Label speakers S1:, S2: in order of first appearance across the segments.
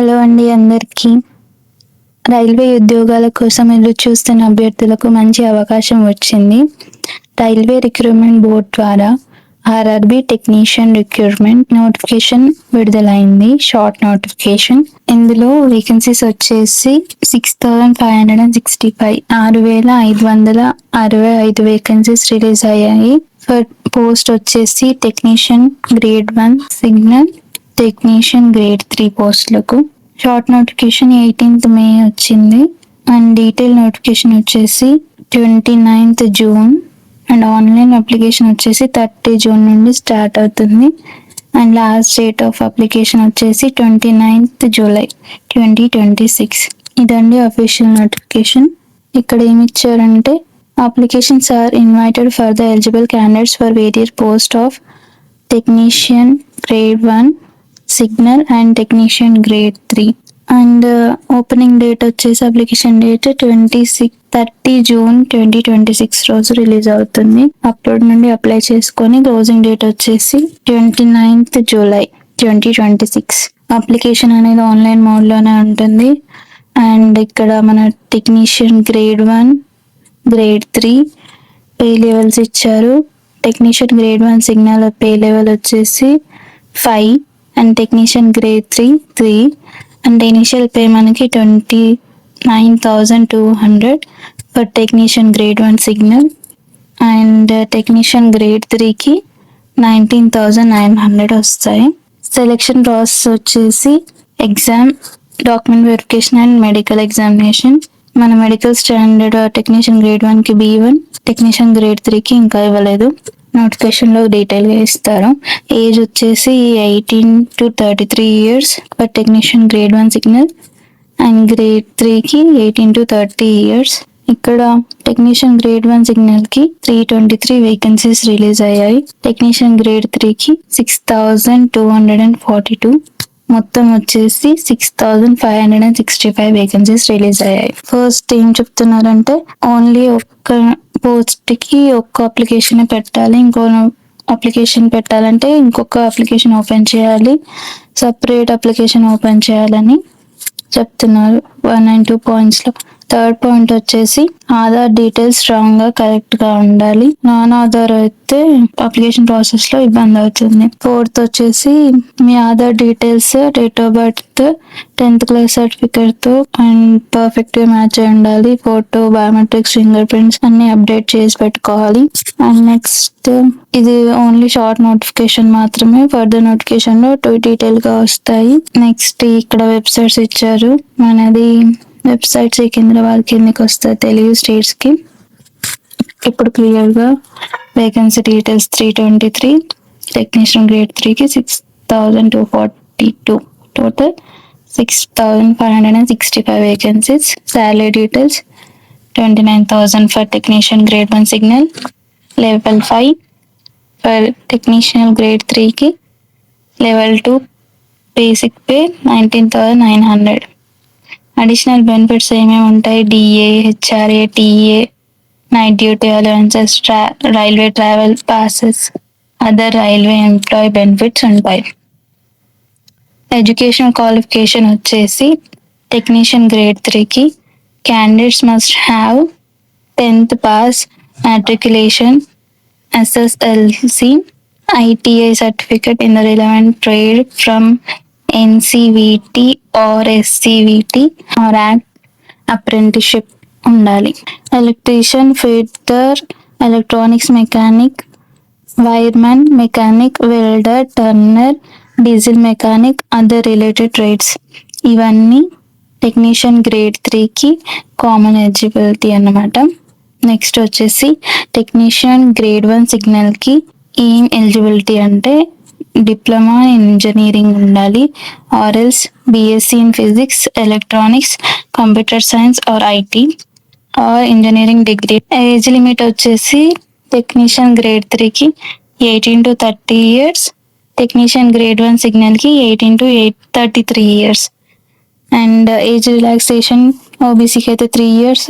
S1: Hello అండి అందరికీ. Railway ఉద్యోగాల కోసం ఎదురు చూస్తున్న అభ్యర్థులకు మంచి అవకాశం వచ్చింది. రైల్వే రిక్రూట్మెంట్ బోర్డ్ ద్వారా ఆర్ఆర్బి టెక్నీషియన్ రిక్రూట్మెంట్ నోటిఫికేషన్ విడుదలైంది. Short notification. ఇందులో వేకెన్సీస్ వచ్చేసి 6565 6565 వేకెన్సీస్ రిలీజ్ అయ్యాయి. ఫర్ పోస్ట్ వచ్చేసి technician grade 1 signal, technician grade 3 పోస్టులకు. షార్ట్ నోటిఫికేషన్ 18th మే వచ్చింది అండ్ డీటెయిల్ నోటిఫికేషన్ వచ్చేసి 29th June and online application వచ్చేసి 30 జూన్ నుండి స్టార్ట్ అవుతుంది and last date of application వచ్చేసి 29th జూలై 2026. ఇదండి అఫీషియల్ నోటిఫికేషన్. ఇక్కడ ఏమి ఇచ్చారంటే applications are invited for the eligible candidates for various post of technician grade 1 signal and technician grade 3 and opening date వచ్చేసి application date 30 June 2026 రోజు release అవుతుంది. Upload నుండి apply చేసుకొని క్లోజింగ్ డేట్ వచ్చేసి 29th జూలై 2026. అప్లికేషన్ అనేది online mode లోనే ఉంటుంది and ఇక్కడ మన technician grade 1 grade 3 pay levels ఇచ్చారు. Technician grade 1 signal pay level వచ్చేసి 5 and technician grade 3 and initial pay మనకి 29,200 for technician grade 1 signal and technician grade 3కి 19,900 వస్తాయి. సెలెక్షన్ ప్రాసెస్ వచ్చేసి exam, document verification and medical examination. మన medical standard technician grade 1కి B1, technician grade 3కి ఇంకా ఇవ్వలేదు. నోటిఫికేషన్ లో డీటెయిల్ గా ఇస్తారు. ఏజ్ వచ్చేసి 18 to 33 years for technician grade 1 signal and grade 3కి 18 to 30 years. ఇక్కడ టెక్నీషియన్ గ్రేడ్ 1 సిగ్నల్ కి 323 వేకెన్సీస్ రిలీజ్ అయ్యాయి. టెక్నీషియన్ గ్రేడ్ 3కి 6242, మొత్తం వచ్చేసి 6565 వేకెన్సీస్ రిలీజ్ అయ్యాయి. ఫస్ట్ ఏం చెప్తున్నారంటే ఓన్లీ ఒక్క పోస్ట్ కి ఒక్క అప్లికేషన్ పెట్టాలి. ఇంకో అప్లికేషన్ పెట్టాలంటే ఇంకొక అప్లికేషన్ ఓపెన్ చేయాలి, సపరేట్ అప్లికేషన్ ఓపెన్ చేయాలని చెప్తున్నారు 1 and 2 పాయింట్స్ లో. థర్డ్ పాయింట్ వచ్చేసి ఆధార్ డీటెయిల్స్ స్ట్రాంగ్ గా కరెక్ట్ గా ఉండాలి. నాన్ ఆధార్ అయితే అప్లికేషన్ ప్రాసెస్ లో ఇబ్బంది అవుతుంది. ఫోర్త్ వచ్చేసి మీ Aadhaar details, date of birth, 10th class certificate తో అండ్ పర్ఫెక్ట్ గా మ్యాచ్ అయి ఉండాలి. ఫోటో, బయోమెట్రిక్స్, ఫింగర్ ప్రింట్స్ అన్ని అప్డేట్ చేసి పెట్టుకోవాలి. అండ్ నెక్స్ట్ ఇది ఓన్లీ షార్ట్ నోటిఫికేషన్ మాత్రమే. ఫర్దర్ నోటిఫికేషన్ లో డీటెయిల్ గా వస్తాయి. నెక్స్ట్ ఇక్కడ వెబ్సైట్స్ ఇచ్చారు. మనది వెబ్సైట్స్ సికింద్రాబాద్ కిందకి వస్తాయి తెలుగు స్టేట్స్ కి. ఇప్పుడు క్లియర్ గా వేకెన్సీ డీటెయిల్స్ 323, టెక్నీషియన్ గ్రేడ్ 3కి 6242, total 6565 vacancies. Salary details 29,000 for technician grade 1 signal, level 5 for technician grade 3కి, level 2 basic pay 19,900. Additional benefits ఏమేమి ఉంటాయి? DA, HRA, TA, night duty allowances, railway travel passes, other railway employee benefits ఉంటాయి. Education qualification వచ్చేసి technician grade 3కి candidates must have 10th pass, matriculation, SSLC, ITI certificate in the relevant trade from NCVT or SCVT or ACT apprenticeship ఉండాలి. Electrician, fitter, electronics mechanic, wiremen, mechanic, welder, turner, diesel mechanic, other related trades ఇవన్నీ technician grade 3కి common eligibility అన్నమాట. Next వచ్చేసి technician grade 1 signal కి ఏం eligibility అంటే diploma in engineering ఉండాలి, or else BSc in physics, electronics, computer science or IT or engineering degree. Age limit వచ్చేసి technician grade 3కి 18 to 30 years, technician grade 1 signal కి 18 to 33 years. And age relaxation ఓబీసీకి అయితే 3 years,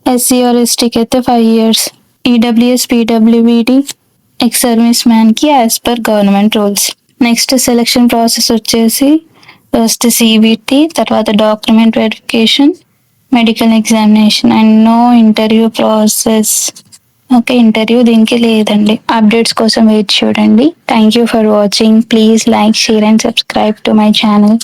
S1: SC or ఎస్టీకి అయితే 5 years, EWS, పీడబ్ల్యూబీడి, ex service man కి as per government rules. Next selection process వచ్చేసి ఫస్ట్ సిబిటి, తర్వాత document verification, medical examination and no interview process. Okay, interview దీనికి లేదండి. అప్డేట్స్ కోసం వెయిట్ చూడండి. Thank you for watching. Please like, share and subscribe to my channel.